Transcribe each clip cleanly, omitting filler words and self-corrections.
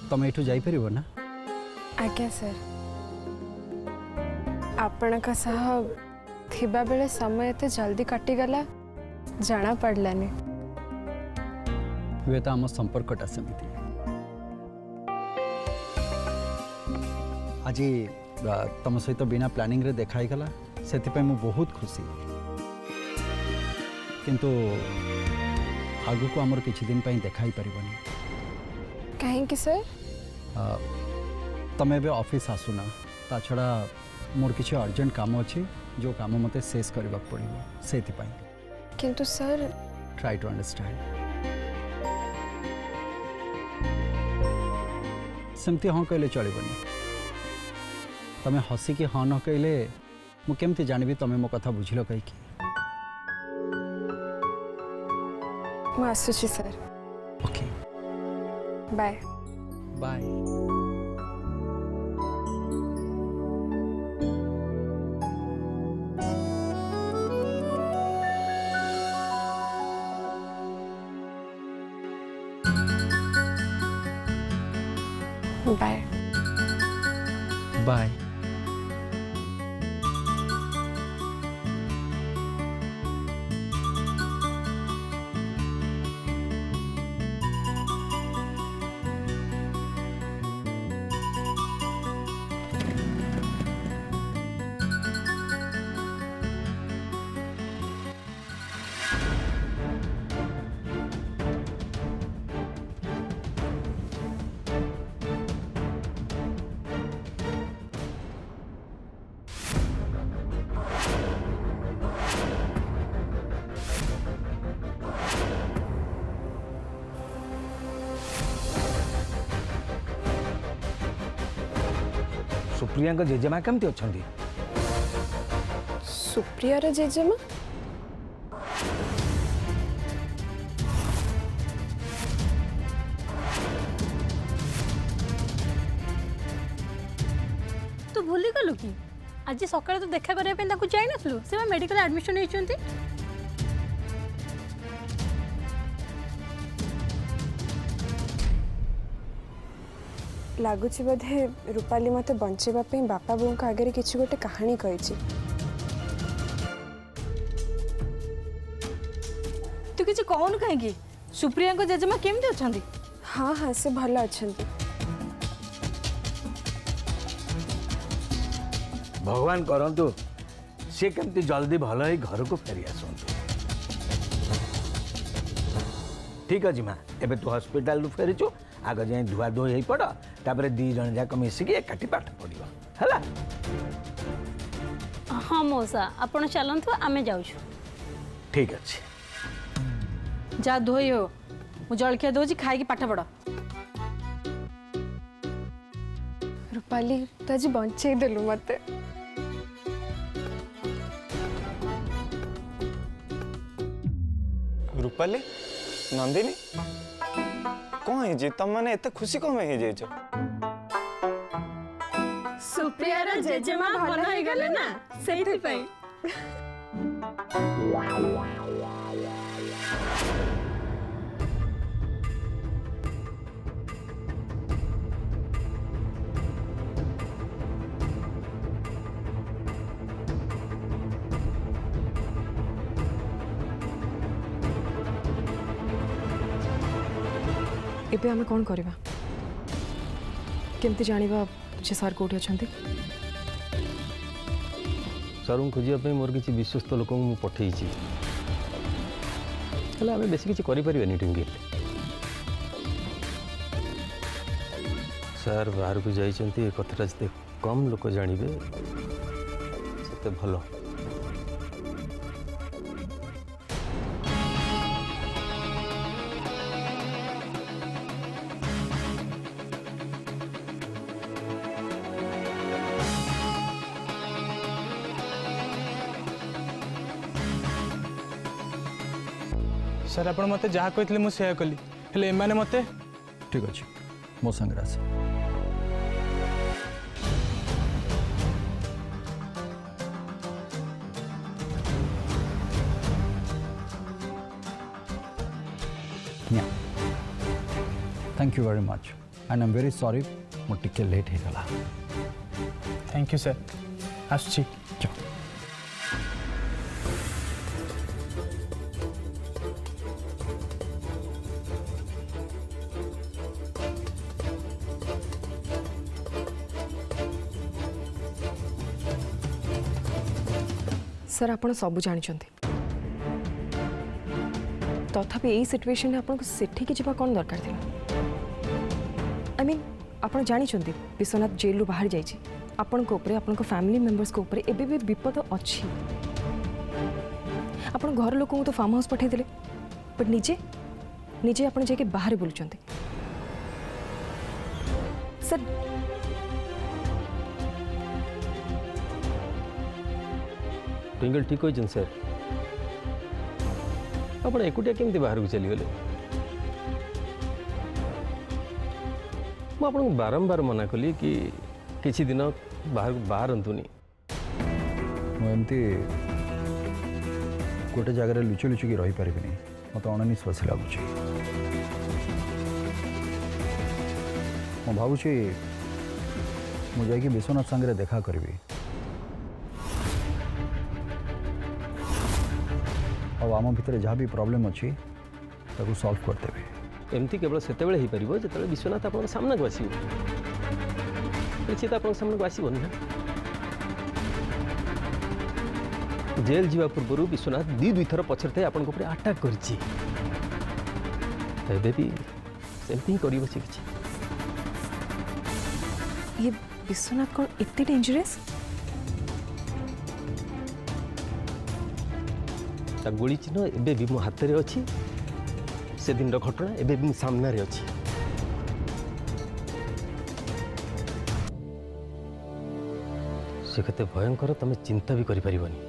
तुम एठू जाई परिबो ना? आज्ञा सर आपण का सह थिबा बेले समय एते जल्दी कटिगला जाना पड़लानी। वे तो आम संपर्कटा सेमिति आज तुम सहित बिना प्लानिंग रे देखाई गला से मु बहुत खुशी किंतु आगु को आमर किछि दिन पई देखाई परिबनी। कहीं कि सर तमे बे ऑफिस आसुना ता छड़ा मोर किछि अर्जेंट काम अछि जो काम मते शेष करबा पड़िबो सेति पई। किंतु सर ट्राई टू अंडरस्टैंड सेमती हाँ कहले चलबनी। तमे हसी कि हाँ न कहले मु केमती जानबी तमे मो कथा बुझिलो कहि कि। मु आसुची sir. Okay bye bye. Bye bye. Supriya जेजेमा केमती अच्छा? सुप्रिया रे जेजेमा तू भूली गलु कि आज सकाଳେ तो देखा करबा पे ताकू जाई नथलु से मेडिकल एडमिशन हेचंती। लगुच बोधे रूपाली मते बंचेबा पे बापा बों का आगे किछि गोटे कहानी कहिछि। तू किछि कहनु काहे कि सुप्रिया को जेजेमा केमती अछंती? हाँ हाँ से भल अछंती। भगवान करंतु से केमती जल्दी भल ही घर को फेरी आसंतु। ठीक अछि माँ, एबे तू हॉस्पिटल रु फेरिचु आग जाए धुआ धोई हो पड़ तापर दी जन जाक मिसिकी एकाठी पाठ पढ़िबा हला। हाँ मौसा आपण चलंतु आमे जाउछु। ठीक अछि जा धोई हो मु जलखिया दोजी खाई की पाठ पढ़। रूपाली तो आज बंचे देलु मते। रूपाली नंदिनी कौन है तुम मैंने एते खुशी कौन है जे सुप्रिया रा जेजेमा भल होई गले ना सेति पई। एबे आमे कौन करबा केमती जानिबा जे सर कोठी अछंती? सर खोजा मोर किसी विश्वस्त लोक पठे आम बेस किसी करें ट्विंकल। सर बाहर को जाइए कथा जिते कम लोक जानवे से भल। सर आप मत जहाँ कहते मुझे कली हेले एमाने मते। ठीक अच्छे मो संगे आस। Thank you very much. And I am very sorry मो टिके लेट हो गला थैंक यू सर आसुची सर आप सब जानते तथापि यही सिचुएशन में आपको सेठिकी जावा कौन दरकार था आई मीन आप जानते विश्वनाथ जेल बाहर जाइए आपण फैमिली मेंबर्स को ऊपर एबे भी विपद अच्छी आपण घर लोक तो फार्म हाउस पठे दिले बट निजे निजे आप जाके बाहर बुलुंट सर ट्विंकल ठीक हो सर आप एकुटिया केमती बाहर को चलीगले मुझे बारंबार मना कली कि किसी दिन बाहर को बाहरतुनि मुझे गोटे जगह लुचि लुचिकी रही पारि मत अणनिश्वास लगुच भावुची मुझे विश्वनाथ सांगे देखा करी आम भितर जहाँ भी प्रॉब्लम अच्छी ताको सॉल्व करदेवे एमती केवल से जो विश्वनाथ आप सामना को आस तो सामना को आसबन ना जेल जीवा पूर्व विश्वनाथ दुई थर पछर थे आपन ऊपर अटैक करछि भी सेमती ही करी बसी किछि ये विश्वनाथ कौन इतने डेंजरस गोली चिन्ह एबे भी मो हाथ में अच्छी से दिन घटना एबे भी सामने अच्छी से कते भयंकर तुम चिंता भी करि परिबनी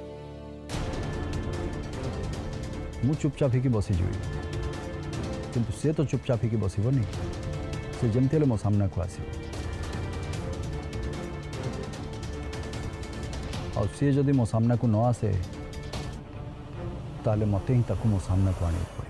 मु चुपचाप ही बसीजी किंतु से तो चुपचाप ही बसबनी से जमती हेले मो सामना को आस सी जदि मो सामना को न आसे ताले मते ही ताको मो सामना को आने पड़े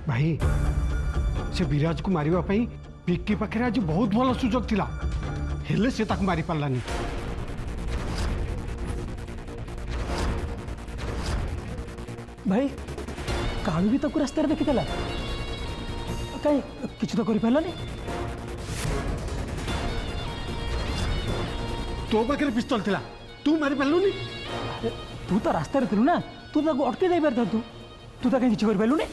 भाई से विराज को मारिबा पई पिक्की पाखे आज बहुत भल सुजोग थिला हेले से ताक मारी पारलानी भाई कालू भी तक रास्तार देखी देला कहीं किछु तो करि पारलानी तो पाखे पिस्तल थिला तू मारी पारलुनी तू तो रास्तार थिलु ना तू ताको अटके दे पारता तू तो कहीं किछु करि पारलुनी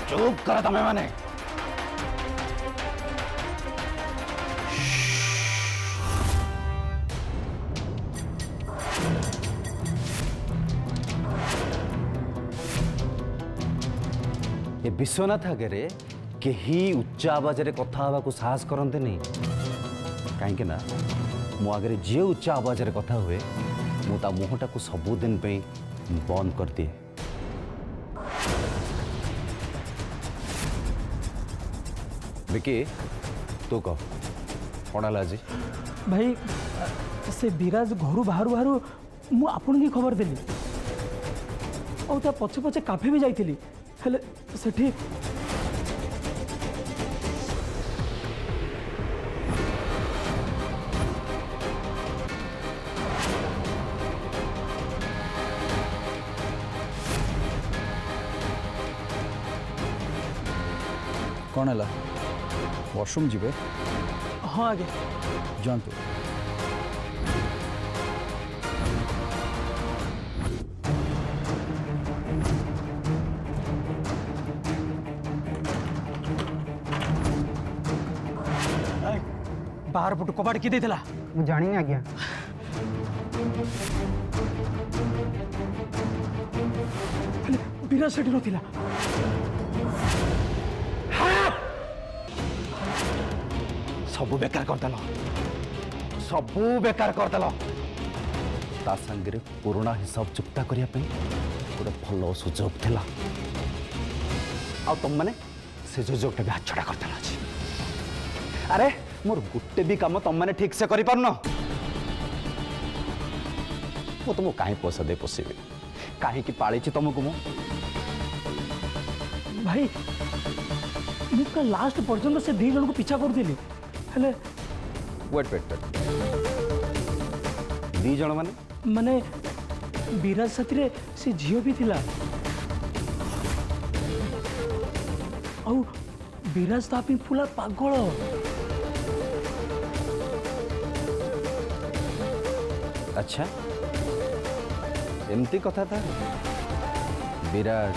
चुप कर तमें माने ये विश्वनाथ आगे कहीं उच्च आवाज रे कथा हवा को साहस करते नहीं कहीं ना मो आगे जे उच्च आवाज रे कथा हुए मुता मुहटा को सबुदिन पे बंद कर दिए विकी तू कह कौन है जी भाई से विराज घर बाहर बाहर मु आपन की खबर देली और ता पछे पछे काफे भी जाइथिली हेले सेठी कौन है वॉशरूम जीवे हाँ आगे जातु बाहर पटु कबाड़ किए देला ମୁଁ ଜାଣିନି ଆଜ୍ଞା हेले विराज सेठी नथिला सबू बेकार करदेल सबू बेकार करदेल ता संगे पुराना हिसाब चुक्ता करने गोटे भल सुजोग थिला आ तुम मैंने से सुजोगटा भी हाथछड़ा करदेल आज अरे मोर गोटे भी काम तुम मैंने ठीक से कर पारन मु तुमको कहीं पैसा दे पोषेबी कहीं पाली तुमको मु भाई मु का लास्ट पर्यंत से दी जन को पीछा करदिली हेले वेट दी जन माने माने विराज साथी रे से झियो भी थिला औ विराज तापी फुला पागल अच्छा एमती कथा था विराज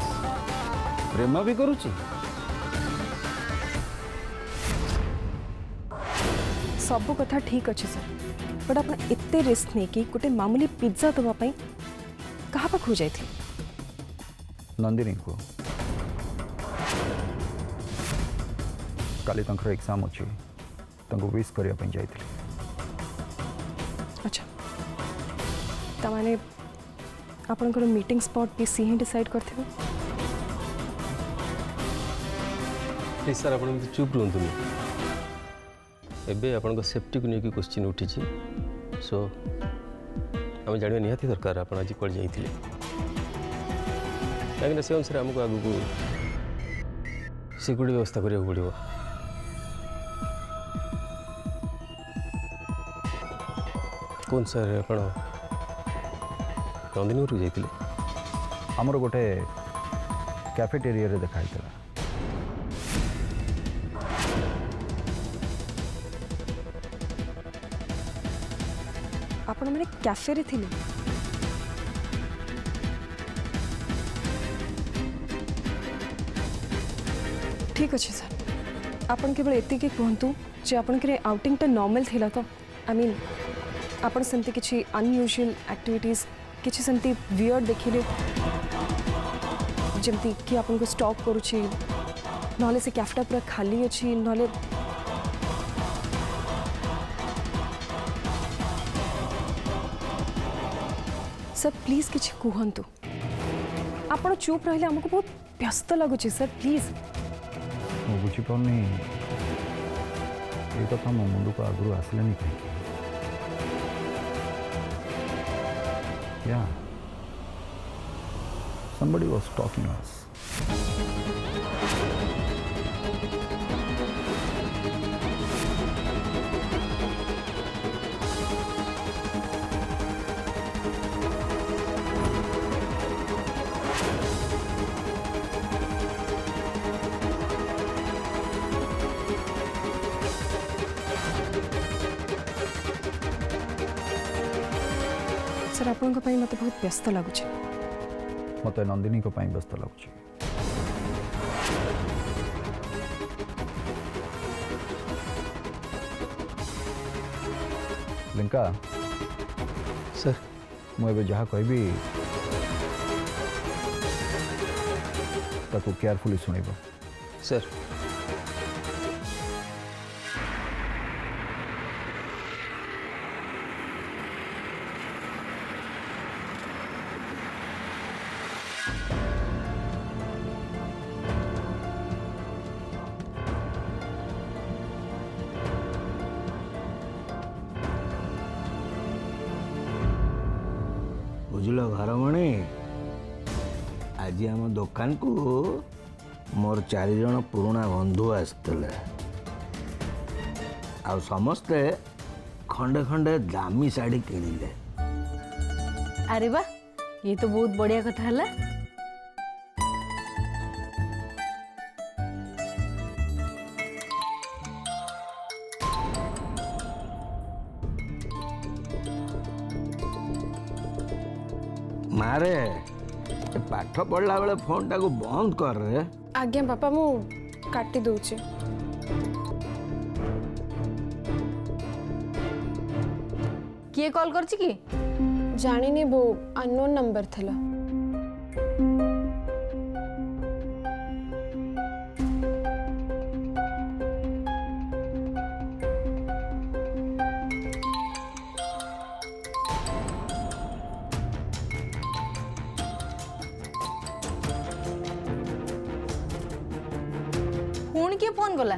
प्रेम भी करुची सब कथा ठीक अच्छे सर बट आप एते रिस्क नहीं कि गोटे मामूली पिज्जा दवाई कहा पाखु जाइए नंदिनी को काली तंकर एग्जाम अच्छी विश करने जाइए अच्छा तमाने आपनकर मीटिंग स्पॉट भी सी ही डिसाइड करथे प्लीज सर आप चुप रुहतुनि एबे आपन सेफ्टी को लेकिन क्वेश्चन उठी सो आम जानवा निहाती दरकार आप आज कल जाइए कहीं से अनुसार आमको आगू को सिक्यूरिटी व्यवस्था करा पड़ो कौन सर आप नंदिनी घर जाइए आमर गोटे कैफेटेरिया रे देखाई आपण मैंने कैफे रे थिले ठीक अच्छे सर आपन केवल एति के कहतु जे आपन के आउटिंग टा नॉर्मल थिला तो आई मीन आपन सेमती किछि अनयूजुअल एक्टिविटीज किछि सेमती वियर्ड देखिले जमती कि आपन को स्टॉप करूछि नहले से कैफेटा पूरा खाली अछि नहले सर प्लीज किछि कहतु आपण चुप रहिले हमको बहुत व्यस्त लगुछि सर प्लीज बुझीपारनी ये कथा मो मुंड को आगु आसलानी कहीं Yeah. Somebody was stalking us. Sir आपन को पई मते बहुत व्यस्त लगुछि मत नंदिनी को व्यस्त लगुच लिंका सर मुझे जहाँ कहबी ताकू केयरफुली सुनिब सर ବୁଝିଲ ଘରମଣି ଆଜି ଆମ ଦୋକାନକୁ ମୋର 4 ଜଣ ପୁରୁଣା ବନ୍ଧୁ ଆସିଥିଲେ ଆଉ ସମସ୍ତେ ଖଣ୍ଡେ ଖଣ୍ଡେ ଦାମୀ ଶାଢ଼ୀ କିଣିଲେ। अरे वाह ये तो बहुत बढ़िया कथा है। मारे पाठ पढ़ला बेले फोन टाको बंद कर रे। आज्ञा बापा मु काटी दउचे। किए कॉल करछि की? जानिनी वो अननोन नंबर थला। पुणी किए फोन कला?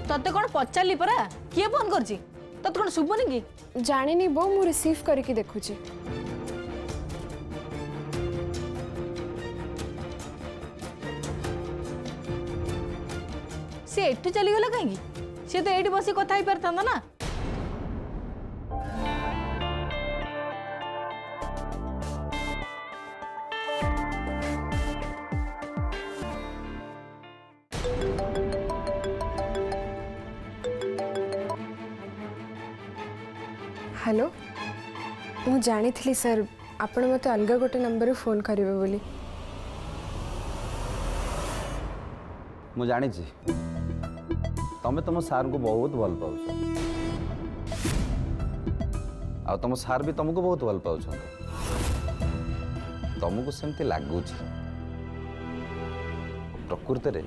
तते कौन पचारि परा किए फोन करछि? तते कौन शुभनी की? जानिनी वो मु रिसीव करके देखुची। से एठू चली गला कहीं? से तो एठी बसी कथा ही परता ना। हेलो मु जानी थी सर आपण मते अलग गोटे नंबर फोन करिवे बोली। ମୁଁ ଜାଣିଛି ତମେ ତମ ସାର୍ଙ୍କୁ ବହୁତ ଭଲ ପାଉଛ ଆଉ ତମ ସାର୍ ବି ତମକୁ ବହୁତ ଭଲ ପାଉଛନ୍ତି। ତମକୁ ସେମିତି ଲାଗୁଛି ପ୍ରକୃତରେ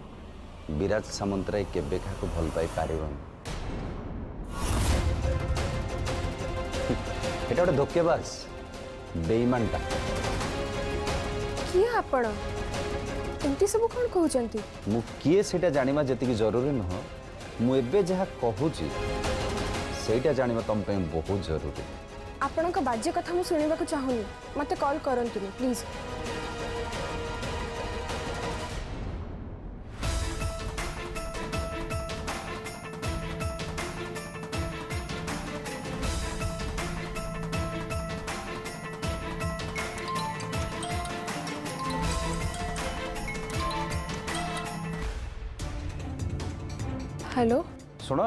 ବିରାଜ ସାମନ୍ତରାୟ କେବେ କାହାକୁ ଭଲ ପାଇ ପାରିବନି। এটা ଗୋଟେ ଧୋକେବାଜ ବେଇମାନଟା। किए आपण एमती सब कौन कहउचंती? ମୁଁ କିଏ ସେଇଟା ଜାଣିବା ଯେତିକି ଜରୁରୀ ନୁହଁ, ମୁଁ ଏବେ ଯାହା କହୁଛି ସେଇଟା ଜାଣିବା ତମ ପାଇଁ ବହୁତ ଜରୁରୀ। आपणक बाज्य कथा मु सुनिबाकु चाहुनी मते कॉल करंतुनी प्लीज। हेलो ଶୁଣ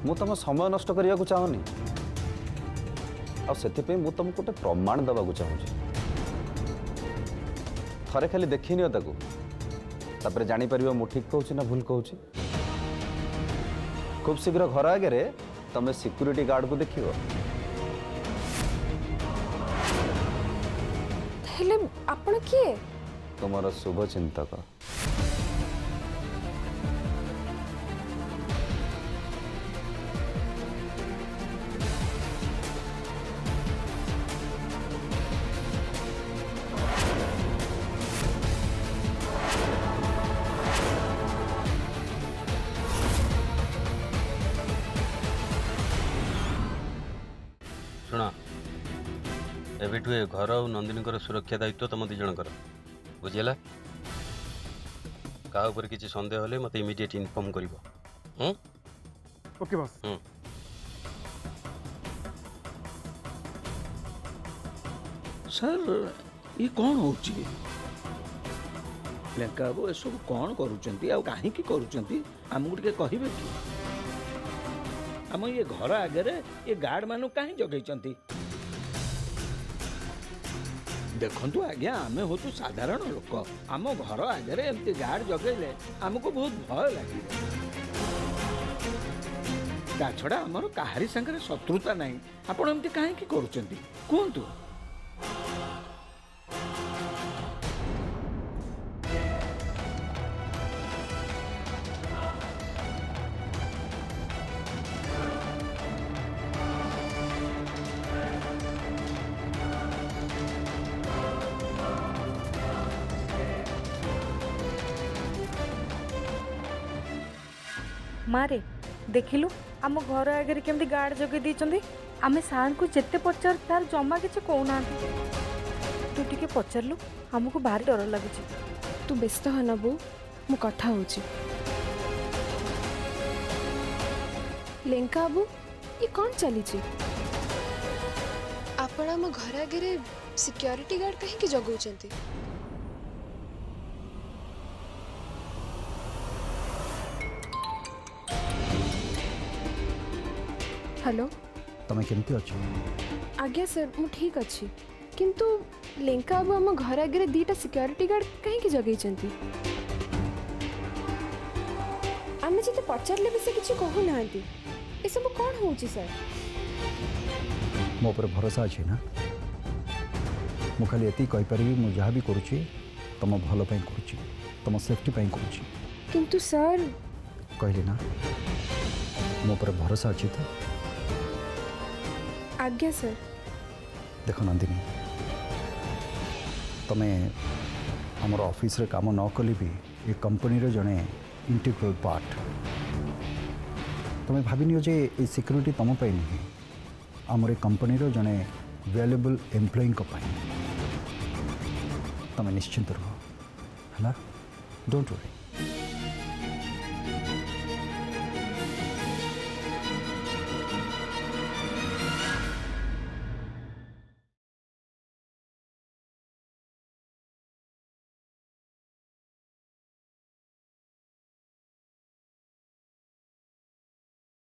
ମୁଁ ତମ ସମୟ ନଷ୍ଟ କରିବାକୁ ଚାହୁଁନି ଆଉ ସେଥିପାଇଁ ମୁଁ ତମକୁ ଗୋଟେ ପ୍ରମାଣ ଦେବାକୁ ଚାହୁଁଛି। ଥରେ ଖାଲି ଦେଖିନିଅ ତାକୁ, ତାପରେ ଜାଣିପାରିବ ମୁଁ ଠିକ୍ କହୁଛି ନା ଭୁଲ କହୁଛି। ଖୁବ୍ ଶୀଘ୍ର ଘର ଆଗରେ ତମେ ସିକ୍ୟୁରିଟି ଗାର୍ଡକୁ ଦେଖିବ। हेले आपण किए? ତୁମର ଶୁଭ ଚିନ୍ତକ। शुण एबेठू ए घर और नंदिनी सुरक्षा दायित्व तुम दी जनकर बुझीला। क्या ऊपर किसी संदेह हेले मत इमिडिएट इनफॉर्म करिवो। Okay boss. सर ये कौन होची लेका बाबू एसब कौन करूचंती आ काहे की करूचंती हमको टिके कहिबे की? हम ये घर आगे ये गार्ड मानु काहे जगैचंती? देखंतु आज्ञा आमे होतु साधारण लोक, आम घर आगे एमती गार्ड जगैले हमको बहुत भय लगे। ता छड़ा आमर काहारी संगे शत्रुता नहीं, आपण एमती काहे की करूचंती कहंतु? मारे देखिलु आम घर आगे केमती गार्ड जगे दी। आमे सार को जिते पचार तार जमा किसी कहना तू टिके पचारू आमको भारी डर लगुच। तू व्यस्त हो ना बो मु कथा हो लेंका बाबू ये कौन चली आपण आम घर आगे सिक्योरिटी गार्ड कहीं जगाउछंती? हेलो तमें केमती अच्छ? आज्ञा सर मु ठीक अच्छी किंतु लेंका बाबू आम घर आगे दीटा सिक्योरिटी गार्ड कहीं जगैछंती? आमे जिते पचारले भी से किछि कहू नांती ए सब कौन होउची सर? मो पर भरोसा अच्छे ना मु खाली एति कहि परिबी मु जहाँ भी करूची तुम भल पई करूची तुम सेफ्टी पई करूची। किंतु सर कहली ना मो पर भरोसा अच्छी तो। आज्ञा सर। देख नंदिनी तुम्हें आमर ऑफिस रे काम न कली भी ये कंपनी रे जने इंटीग्रल पार्ट। तुम्हें भाविनियो जे ये सिक्योरिटी तुम पे नहीं आमर कंपनी रो जने वैल्यूएबल एम्प्लॉई को पाई। तुम निश्चिंत रहो है, डोंट वरी।